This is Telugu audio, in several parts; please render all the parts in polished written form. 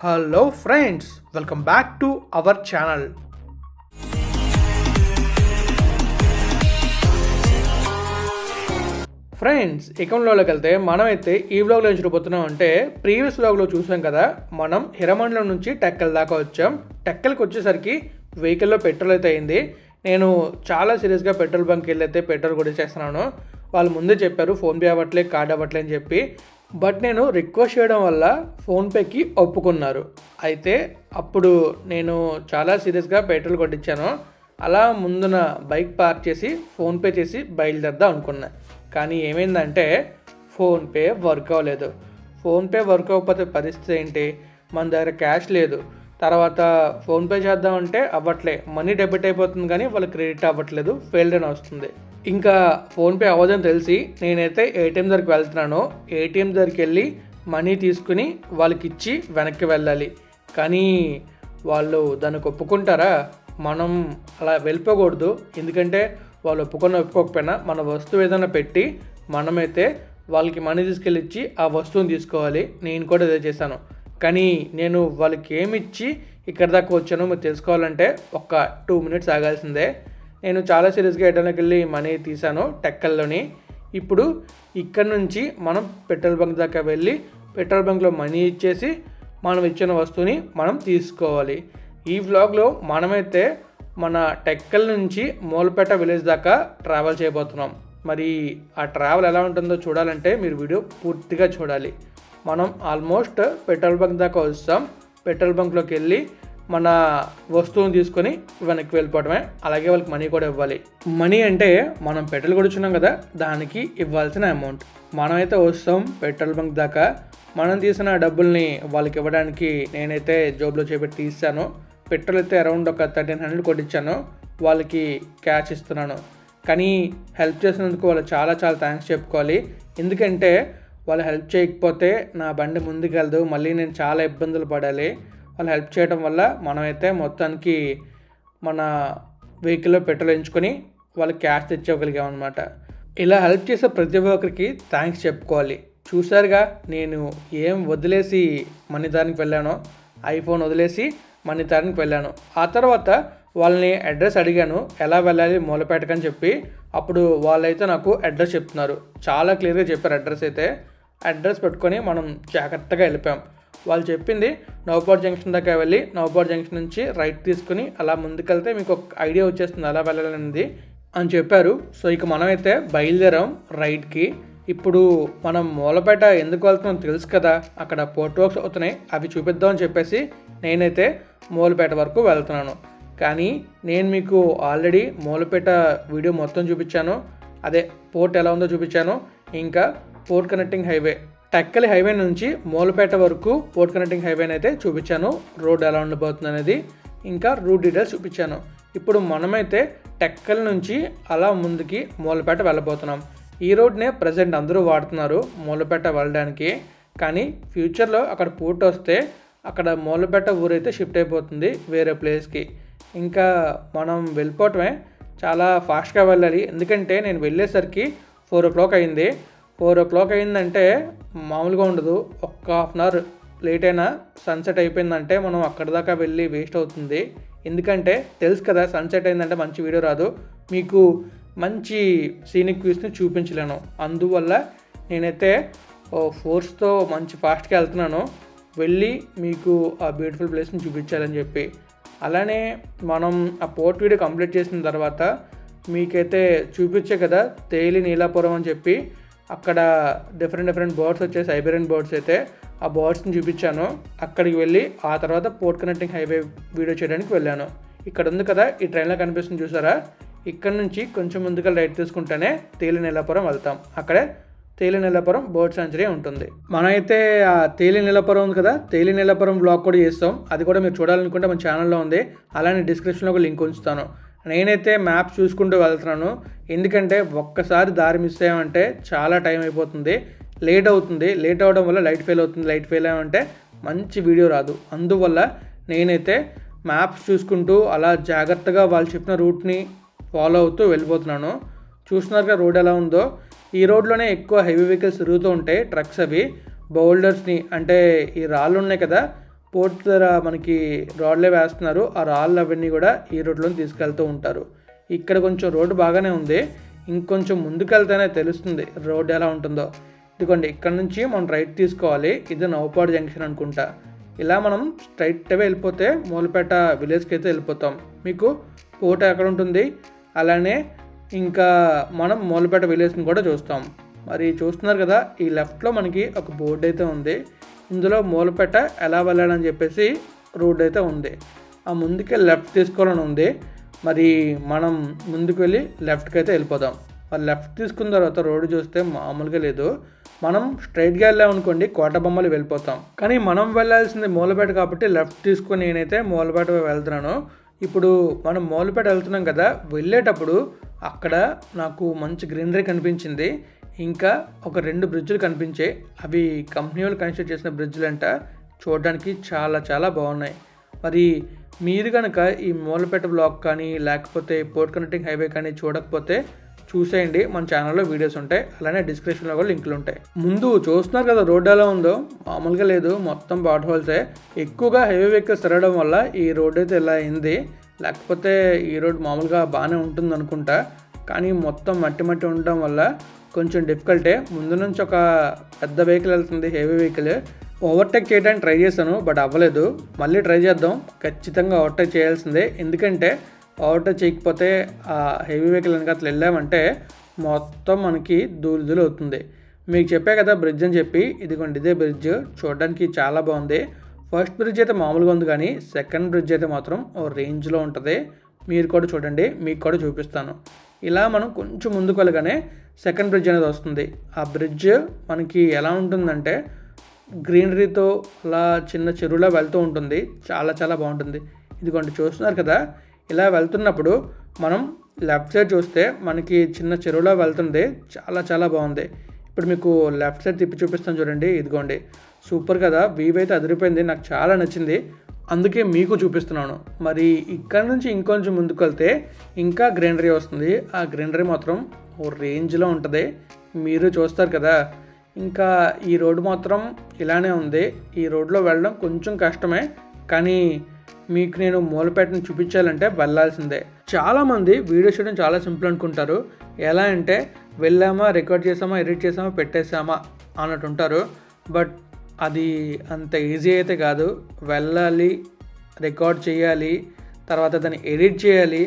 Hello friends, welcome back to our channel. Friends అకౌంట్లోకి వెళ్తే మనమైతే ఈ వ్లాగ్లో ఏం చూడబోతున్నాం అంటే ప్రీవియస్ వ్లాగ్లో చూసాం కదా, మనం హిరమండలం నుంచి టెక్కల్ దాకా వచ్చాం. టెక్కల్కి వచ్చేసరికి వెహికల్లో పెట్రోల్ అయితే అయింది. నేను చాలా సీరియస్గా పెట్రోల్ బంక్కి వెళ్ళి అయితే పెట్రోల్ కొట్టేసేస్తున్నాను. వాళ్ళు ముందే చెప్పారు ఫోన్పే అవ్వట్లే, కార్డ్ అవ్వట్లే అని చెప్పి. బట్ నేను రిక్వెస్ట్ చేయడం వల్ల ఫోన్పేకి ఒప్పుకున్నారు. అయితే అప్పుడు నేను చాలా సీరియస్గా పెట్రోల్ కొట్టించాను. అలా ముందున బైక్ పార్క్ చేసి ఫోన్పే చేసి బయలుదేరదాం అనుకున్నా. కానీ ఏమైందంటే ఫోన్పే వర్క్ అవ్వలేదు. ఫోన్పే వర్క్ అవ్వకపోతే పరిస్థితి ఏంటి? మన దగ్గర క్యాష్ లేదు. తర్వాత ఫోన్పే చేద్దామంటే అవ్వట్లే, మనీ డెబిట్ అయిపోతుంది కానీ వాళ్ళు క్రెడిట్ అవ్వట్లేదు, ఫెయిల్డ్ అని వస్తుంది. ఇంకా ఫోన్పే అవ్వదని తెలిసి నేనైతే ఏటీఎం దగ్గరికి వెళ్తున్నాను. ఏటీఎం దగ్గరికి వెళ్ళి మనీ తీసుకుని వాళ్ళకి ఇచ్చి వెనక్కి వెళ్ళాలి. కానీ వాళ్ళు దానికి ఒప్పుకుంటారా? మనం అలా వెళ్ళిపోకూడదు. ఎందుకంటే వాళ్ళు ఒప్పుకోకపోయినా మన వస్తువు ఏదైనా పెట్టి మనమైతే వాళ్ళకి మనీ తీసుకెళ్ళి ఇచ్చి ఆ వస్తువుని తీసుకోవాలి. నేను కూడా అదే చేశాను. కానీ నేను వాళ్ళకి ఏమి ఇచ్చి ఇక్కడ దాకా వచ్చానో మీరు తెలుసుకోవాలంటే ఒక 2 minutes ఆగాల్సిందే. నేను చాలా సీరియస్గా ఏటీఎంలోకి వెళ్ళి మనీ తీసాను టెక్కల్లోని. ఇప్పుడు ఇక్కడ నుంచి మనం పెట్రోల్ బంక్ దాకా వెళ్ళి పెట్రోల్ బంక్లో మనీ ఇచ్చేసి మనం ఇచ్చిన వస్తువుని మనం తీసుకోవాలి. ఈ వ్లాగ్లో మనమైతే మన టెక్కల్ నుంచి మూలపేట విలేజ్ దాకా ట్రావెల్ చేయబోతున్నాం. మరి ఆ ట్రావెల్ ఎలా ఉంటుందో చూడాలంటే మీరు వీడియో పూర్తిగా చూడాలి. మనం ఆల్మోస్ట్ పెట్రోల్ బంక్ దాకా వస్తాం. పెట్రోల్ బంక్లోకి వెళ్ళి మన వస్తువుని తీసుకొని వెనక్కి వెళ్ళిపోవడమే. అలాగే వాళ్ళకి మనీ కూడా ఇవ్వాలి. మనీ అంటే మనం పెట్రోల్ కొడుచున్నాం కదా, దానికి ఇవ్వాల్సిన అమౌంట్. మనమైతే వస్తాం పెట్రోల్ బంక్ దాకా. మనం తీసిన డబ్బుల్ని వాళ్ళకి ఇవ్వడానికి నేనైతే జోబులో చేపెట్టి తీస్తాను. పెట్రోల్ అయితే అరౌండ్ ఒక 1300 కొట్టించాను. వాళ్ళకి క్యాష్ ఇస్తున్నాను. కానీ హెల్ప్ చేసినందుకు వాళ్ళు చాలా చాలా థ్యాంక్స్ చెప్పుకోవాలి. ఎందుకంటే వాళ్ళు హెల్ప్ చేయకపోతే నా బండి ముందుకు వెళ్దు, మళ్ళీ నేను చాలా ఇబ్బందులు పడాలి. వాళ్ళు హెల్ప్ చేయడం వల్ల మనమైతే మొత్తానికి మన వెహికల్లో పెట్రోల్ ఎంచుకొని వాళ్ళకి క్యాష్ తెచ్చేయగలిగాం అనమాట. ఇలా హెల్ప్ చేసే ప్రతి ఒక్కరికి థ్యాంక్స్ చెప్పుకోవాలి. చూసారుగా నేను ఏం వదిలేసి మణిదానికి వెళ్ళానో, ఐఫోన్ వదిలేసి మణిదానికి వెళ్ళాను. ఆ తర్వాత వాళ్ళని అడ్రస్ అడిగాను, ఎలా వెళ్ళాలి మూలపేటకు అని చెప్పి. అప్పుడు వాళ్ళైతే నాకు అడ్రస్ చెప్తున్నారు. చాలా క్లియర్గా చెప్పారు అడ్రస్ అయితే. అడ్రస్ పెట్టుకొని మనం జాగ్రత్తగా వెళ్ళిపోయాం. వాళ్ళు చెప్పింది నౌపాడ్ జంక్షన్ దాకా వెళ్ళి నౌపాడ్ జంక్షన్ నుంచి రైట్ తీసుకుని అలా ముందుకెళ్తే మీకు ఒక ఐడియా వచ్చేస్తుంది ఎలా వెళ్ళాలనేది అని చెప్పారు. సో ఇక మనమైతే బయలుదేరాం రైడ్కి. ఇప్పుడు మనం మూలపేట ఎందుకు వెళ్తున్నాం తెలుసు కదా, అక్కడ పోర్ట్ వర్క్స్ అవుతున్నాయి, అవి చూపిద్దామని చెప్పేసి నేనైతే మూలపేట వరకు వెళ్తున్నాను. కానీ నేను మీకు ఆల్రెడీ మూలపేట వీడియో మొత్తం చూపించాను. అదే పోర్ట్ ఎలా ఉందో చూపించాను. ఇంకా పోర్ట్ కనెక్టింగ్ హైవే టెక్కల్ హైవే నుంచి మూలపేట వరకు పోర్ట్ కనెక్టింగ్ హైవేని అయితే చూపించాను. రోడ్ ఎలా ఉండబోతుంది అనేది ఇంకా రూట్ డీటెయిల్స్ చూపించాను. ఇప్పుడు మనమైతే టెక్కల్ నుంచి అలా ముందుకి మూలపేట వెళ్ళబోతున్నాం. ఈ రోడ్నే ప్రజెంట్ అందరూ వాడుతున్నారు మూలపేట వెళ్ళడానికి. కానీ ఫ్యూచర్లో అక్కడ పోర్ట్ వస్తే అక్కడ మూలపేట ఊరైతే షిఫ్ట్ అయిపోతుంది వేరే ప్లేస్కి. ఇంకా మనం వెళ్ళిపోవటమే, చాలా ఫాస్ట్గా వెళ్ళాలి. ఎందుకంటే నేను వెళ్ళేసరికి 4 o'clock అయింది. 4 o'clock అయిందంటే మామూలుగా ఉండదు. ఒక్క 1/2 hour లేట్ అయినా సన్సెట్ అయిపోయిందంటే మనం అక్కడ దాకా వెళ్ళి వేస్ట్ అవుతుంది. ఎందుకంటే తెలుసు కదా, సన్సెట్ అయిందంటే మంచి వీడియో రాదు, మీకు మంచి సీనిక్ వ్యూస్ని చూపించలేను. అందువల్ల నేనైతే ఫోర్స్తో మంచి ఫాస్ట్గా వెళ్తున్నాను, వెళ్ళి మీకు ఆ బ్యూటిఫుల్ ప్లేస్ని చూపించాలని చెప్పి. అలానే మనం ఆ పోర్ట్ వీడియో కంప్లీట్ చేసిన తర్వాత మీకైతే చూపించే కదా తేలి నీలాపురం అని చెప్పి, అక్కడ డిఫరెంట్ బర్డ్స్ వచ్చాయి, సైబేరియన్ బర్డ్స్ అయితే. ఆ బర్డ్స్ని చూపించాను. అక్కడికి వెళ్ళి ఆ తర్వాత పోర్ట్ కనెక్టింగ్ హైవే వీడియో చేయడానికి వెళ్ళాను. ఇక్కడ ఉంది కదా ఈ ట్రైన్లో కనిపిస్తుంది చూసారా, ఇక్కడ నుంచి కొంచెం ముందుగా రైట్ తీసుకుంటేనే తేలి నీలాపురం వెళ్తాం. అక్కడే తేలి నీలాపురం బర్డ్ సెంచరీ ఉంటుంది. మనమైతే ఆ తేలి నీలాపురం ఉంది కదా, తేలి నీలాపురం బ్లాగ్ కూడా చేస్తాం. అది కూడా మీరు చూడాలనుకుంటే మన ఛానల్లో ఉంది. అలానే డిస్క్రిప్షన్లో ఒక లింక్ ఉంచుతాను. నేనైతే మ్యాప్ చూసుకుంటూ వెళ్తున్నాను. ఎందుకంటే ఒక్కసారి దారి మిస్ అయ్యామంటే చాలా టైం అయిపోతుంది, లేట్ అవుతుంది. లేట్ అవ్వడం వల్ల లైట్ ఫెయిల్ అవుతుంది. లైట్ ఫెయిల్ అయ్యామంటే మంచి వీడియో రాదు. అందువల్ల నేనైతే మ్యాప్స్ చూసుకుంటూ అలా జాగ్రత్తగా వాళ్ళు చెప్పిన రూట్ని ఫాలో అవుతూ వెళ్ళిపోతున్నాను. చూస్తున్నారుగా రోడ్ ఎలా ఉందో. ఈ రోడ్లోనే ఎక్కువ హెవీ వెహికల్స్ తిరుగుతూ ఉంటాయి, ట్రక్స్. అవి బౌల్డర్స్ని అంటే ఈ రాళ్ళు ఉన్నాయి కదా, పోర్ట్ దగ్గర మనకి రాడ్లే వేస్తున్నారు. ఆ రాళ్ళు అవన్నీ కూడా ఈ రోడ్లో తీసుకెళ్తూ ఉంటారు. ఇక్కడ కొంచెం రోడ్డు బాగానే ఉంది. ఇంకొంచెం ముందుకు వెళ్తేనే తెలుస్తుంది రోడ్డు ఎలా ఉంటుందో. ఇదిగోండి, ఇక్కడ నుంచి మనం రైట్ తీసుకోవాలి. ఇది నౌపాడు జంక్షన్ అనుకుంటా. ఇలా మనం స్ట్రైట్ అవే వెళ్ళిపోతే మూలపేట విలేజ్కి అయితే వెళ్ళిపోతాం. మీకు పోర్ట్ ఎక్కడ ఉంటుంది, అలానే ఇంకా మనం మూలపేట విలేజ్ని కూడా చూస్తాం. మరి చూస్తున్నారు కదా, ఈ లెఫ్ట్లో మనకి ఒక బోర్డు అయితే ఉంది. ఇందులో మూలపేట ఎలా వెళ్ళాలని చెప్పేసి రోడ్ అయితే ఉంది. ఆ ముందుకే లెఫ్ట్ తీసుకోవాలని ఉంది. మరి మనం ముందుకు వెళ్ళి లెఫ్ట్కి అయితే వెళ్ళిపోదాం. మరి లెఫ్ట్ తీసుకున్న తర్వాత రోడ్డు చూస్తే మామూలుగా లేదు. మనం స్ట్రైట్గా వెళ్ళామనుకోండి కోటబొమ్మలు వెళ్ళిపోతాం. కానీ మనం వెళ్ళాల్సింది మూలపేట కాబట్టి లెఫ్ట్ తీసుకొని నేనైతే మూలపేట వెళ్తున్నాను. ఇప్పుడు మనం మూలపేట వెళ్తున్నాం కదా, వెళ్ళేటప్పుడు అక్కడ నాకు మంచి గ్రీనరీ కనిపించింది. ఇంకా ఒక 2 బ్రిడ్జ్లు కనిపించాయి. అవి కంపెనీ వాళ్ళు కన్స్ట్రక్ట్ చేసిన బ్రిడ్జ్లు అంట. చూడడానికి చాలా చాలా బాగున్నాయి. మరి మీరు కనుక ఈ మూలపేట బ్లాక్ కానీ లేకపోతే పోర్ట్ కనెక్టింగ్ హైవే కానీ చూడకపోతే చూసేయండి. మన ఛానల్లో వీడియోస్ ఉంటాయి. అలానే డిస్క్రిప్షన్లో కూడా లింకులు ఉంటాయి. ముందు చూస్తున్నారు కదా రోడ్డు ఎలా ఉందో, మామూలుగా లేదు. మొత్తం బాట్ హోల్సే. ఎక్కువగా హైవే వెహికల్స్ తిరగడం వల్ల ఈ రోడ్ అయితే ఇలా అయింది. లేకపోతే ఈ రోడ్ మామూలుగా బాగానే ఉంటుంది అనుకుంటా. కానీ మొత్తం మట్టి మట్టి ఉండడం వల్ల కొంచెం డిఫికల్టే. ముందు నుంచి ఒక పెద్ద వెహికల్ వెళ్తుంది, హెవీ వెహికల్. ఓవర్టేక్ చేయడానికి ట్రై చేశాను, బట్ అవ్వలేదు. మళ్ళీ ట్రై చేద్దాం. ఖచ్చితంగా ఓవర్టేక్ చేయాల్సిందే. ఎందుకంటే ఓవర్టేక్ చేయకపోతే ఆ హెవీ వెహికల్ కనుక అట్లా వెళ్ళామంటే మొత్తం మనకి దూలు అవుతుంది. మీకు చెప్పే కదా బ్రిడ్జ్ అని చెప్పి. ఇదిగోండి, ఇదే బ్రిడ్జ్. చూడడానికి చాలా బాగుంది. ఫస్ట్ బ్రిడ్జ్ అయితే మామూలుగా ఉంది, కానీ సెకండ్ బ్రిడ్జ్ అయితే మాత్రం ఓ రేంజ్లో ఉంటుంది. మీరు కూడా చూడండి, మీకు కూడా చూపిస్తాను. ఇలా మనం కొంచెం ముందుకు వెళ్ళగానే సెకండ్ బ్రిడ్జ్ అనేది వస్తుంది. ఆ బ్రిడ్జ్ మనకి ఎలా ఉంటుందంటే గ్రీనరీతో అలా చిన్న చెరువులా వెళ్తూ ఉంటుంది. చాలా చాలా బాగుంటుంది. ఇదిగోండి, చూస్తున్నారు కదా, ఇలా వెళ్తున్నప్పుడు మనం లెఫ్ట్ సైడ్ చూస్తే మనకి చిన్న చెరువులా వెళ్తుంది. చాలా చాలా బాగుంది. ఇప్పుడు మీకు లెఫ్ట్ సైడ్ తిప్పి చూపిస్తాను చూడండి. ఇదిగోండి, సూపర్ కదా. వ్యూ అయితే అదిరిపోయింది. నాకు చాలా నచ్చింది, అందుకే మీకు చూపిస్తున్నాను. మరి ఇక్కడ నుంచి ఇంకొంచెం ముందుకు వెళ్తే ఇంకా గ్రీనరీ వస్తుంది. ఆ గ్రీనరీ మాత్రం ఓ రేంజ్లో ఉంటుంది. మీరు చూస్తారు కదా. ఇంకా ఈ రోడ్డు మాత్రం ఇలానే ఉంది. ఈ రోడ్లో వెళ్ళడం కొంచెం కష్టమే, కానీ మీకు నేను మూలపేటను చూపించాలంటే వెళ్ళాల్సిందే. చాలామంది వీడియో చేయడం చాలా సింపుల్ అనుకుంటారు. ఎలా అంటే వెళ్ళామా, రికార్డ్ చేసామా, ఎడిట్ చేసామా, పెట్టేసామా అన్నట్టు ఉంటారు. బట్ అది అంత ఈజీ అయితే కాదు. వెళ్ళాలి, రికార్డ్ చేయాలి, తర్వాత దాన్ని ఎడిట్ చేయాలి.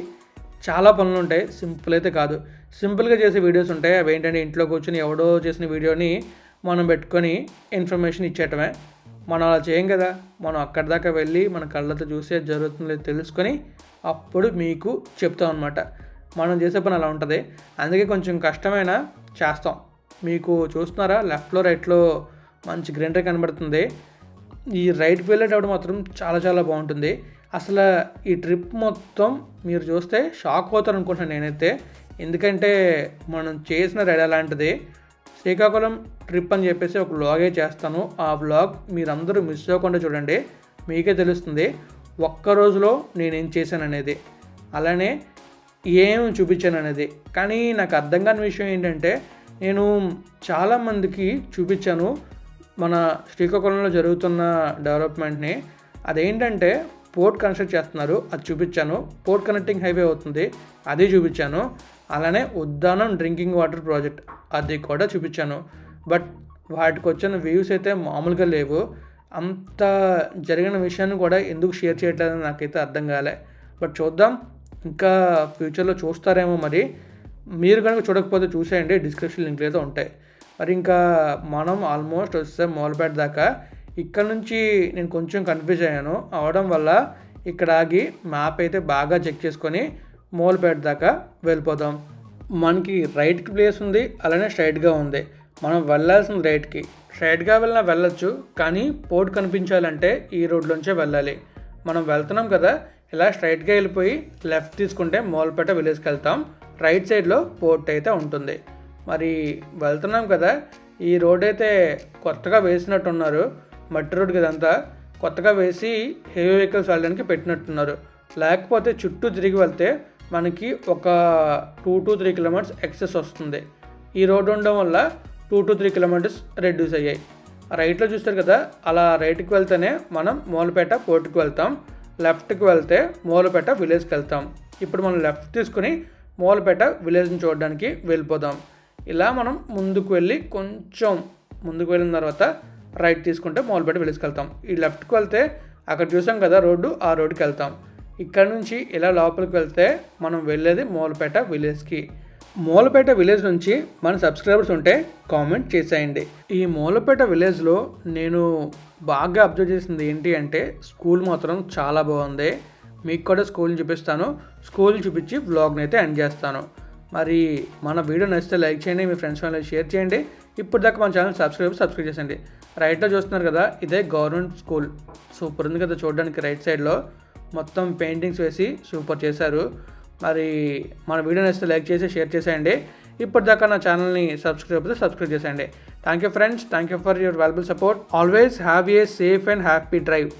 చాలా పనులు ఉంటాయి. సింపుల్ అయితే కాదు. సింపుల్గా చేసే వీడియోస్ ఉంటాయి. అవి ఏంటంటే ఇంట్లో కూర్చొని ఎవడో చేసిన వీడియోని మనం పెట్టుకొని ఇన్ఫర్మేషన్ ఇచ్చేయటమే. మనం అలా చేయం కదా. మనం అక్కడి దాకా వెళ్ళి మన కళ్ళతో చూసే జరుగుతుందో తెలుసుకొని అప్పుడు మీకు చెప్తాం అనమాట. మనం చేసే పని అలా ఉంటుంది. అందుకే కొంచెం కష్టమైనా చేస్తాం. మీకు చూస్తున్నారా, లెఫ్ట్లో రైట్లో మంచి గ్రీనరీ కనబడుతుంది. ఈ రైట్కి వెళ్ళేటప్పుడు మాత్రం చాలా చాలా బాగుంటుంది. అసలు ఈ ట్రిప్ మొత్తం మీరు చూస్తే షాక్ అవుతారు అనుకుంటున్నాను నేనైతే. ఎందుకంటే మనం చేసిన రైడ్ అలాంటిది. శ్రీకాకుళం ట్రిప్ అని చెప్పేసి ఒక వ్లాగే చేస్తాను. ఆ వ్లాగ్ మీరందరూ మిస్ అవ్వకుండా చూడండి. మీకే తెలుస్తుంది ఒక్క రోజులో నేనేం చేశాను అనేది, అలానే ఏం చూపించాను అనేది. కానీ నాకు అర్థం కాని విషయం ఏంటంటే నేను చాలామందికి చూపించాను మన శ్రీకాకుళంలో జరుగుతున్న డెవలప్మెంట్ని. అదేంటంటే పోర్ట్ కన్స్ట్రక్ట్ చేస్తున్నారు, అది చూపించాను. పోర్ట్ కనెక్టింగ్ హైవే అవుతుంది, అది చూపించాను. అలానే ఉద్దానం డ్రింకింగ్ వాటర్ ప్రాజెక్ట్, అది కూడా చూపించాను. బట్ వాటికి వచ్చిన వ్యూస్ అయితే మామూలుగా లేవు. అంత జరిగిన విషయాన్ని కూడా ఎందుకు షేర్ చేయట్లేదని నాకైతే అర్థం కాలే. బట్ చూద్దాం, ఇంకా ఫ్యూచర్లో చూస్తారేమో. మరి మీరు కనుక చూడకపోతే చూసేయండి, డిస్క్రిప్షన్ లింక్లు అయితే ఉంటాయి. మరి ఇంకా మనం ఆల్మోస్ట్ వస్తే మూలపేట దాకా. ఇక్కడ నుంచి నేను కొంచెం కన్ఫ్యూజ్ అయ్యాను. అవడం వల్ల ఇక్కడ ఆగి మ్యాప్ అయితే బాగా చెక్ చేసుకొని మూలపేట దాకా వెళ్ళిపోదాం. మనకి రైట్కి ప్లేస్ ఉంది, అలానే స్ట్రైట్గా ఉంది. మనం వెళ్ళాల్సిన రైట్కి. స్ట్రైట్గా వెళ్ళినా వెళ్ళొచ్చు, కానీ పోర్ట్ కనిపించాలంటే ఈ రోడ్లోంచే వెళ్ళాలి. మనం వెళ్తున్నాం కదా, ఇలా స్ట్రైట్గా వెళ్ళిపోయి లెఫ్ట్ తీసుకుంటే మూలపేట విలేజ్కి వెళ్తాం. రైట్ సైడ్లో పోర్ట్ అయితే ఉంటుంది. మరి వెళ్తున్నాం కదా, ఈ రోడ్ అయితే కొత్తగా వేసినట్టున్నారు. మట్టి రోడ్ కదంతా కొత్తగా వేసి హెవీ వెహికల్స్ వెళ్ళడానికి పెట్టినట్టున్నారు. లేకపోతే చుట్టూ తిరిగి వెళ్తే మనకి ఒక 2 to 3 కిలోమీటర్స్ ఎక్సెస్ వస్తుంది. ఈ రోడ్ ఉండడం వల్ల 2 to 3 కిలోమీటర్స్ రెడ్యూస్ అయ్యాయి. రైట్లో చూస్తారు కదా, అలా రైట్కి వెళ్తేనే మనం మూలపేట పోర్టుకు వెళ్తాం, లెఫ్ట్కి వెళ్తే మూలపేట విలేజ్కి వెళ్తాం. ఇప్పుడు మనం లెఫ్ట్ తీసుకుని మూలపేట విలేజ్ని చూడడానికి వెళ్ళిపోదాం. ఇలా మనం ముందుకు వెళ్ళి కొంచెం ముందుకు వెళ్ళిన తర్వాత రైట్ తీసుకుంటే మూలపేట విలేజ్కి వెళ్తాం. ఈ లెఫ్ట్కి వెళ్తే అక్కడ చూసాం కదా రోడ్డు, ఆ రోడ్డుకి వెళ్తాం. ఇక్కడ నుంచి ఇలా లోపలికి వెళ్తే మనం వెళ్ళేది మూలపేట విలేజ్కి. మూలపేట విలేజ్ నుంచి మన సబ్స్క్రైబర్స్ ఉంటే కామెంట్ చేసేయండి. ఈ మూలపేట విలేజ్లో నేను బాగా అబ్జర్వ్ చేసింది ఏంటి అంటే స్కూల్ మాత్రం చాలా బాగుంది. మీకు కూడా స్కూల్ని చూపిస్తాను, స్కూల్ చూపించి వ్లాగ్ని అయితే ఎండ్ చేస్తాను. మరి మన వీడియో నచ్చితే లైక్ చేయండి, మీ ఫ్రెండ్స్ వాళ్ళకి షేర్ చేయండి. ఇప్పుడు దాకా మన ఛానల్ సబ్స్క్రైబ్ చేసేయండి. రైట్లో చూస్తున్నారు కదా, ఇదే గవర్నమెంట్ స్కూల్. సూపర్ ఉంది కదా చూడడానికి. రైట్ సైడ్లో మొత్తం పెయింటింగ్స్ వేసి సూపర్ చేశారు. మరి మన వీడియో నచ్చితే లైక్ చేసి షేర్ చేసేయండి. ఇప్పటిదాకా నా ఛానల్ని సబ్స్క్రైబ్ చేసేయండి. Thank you friends, thank you for your valuable support. Always have a safe and happy drive.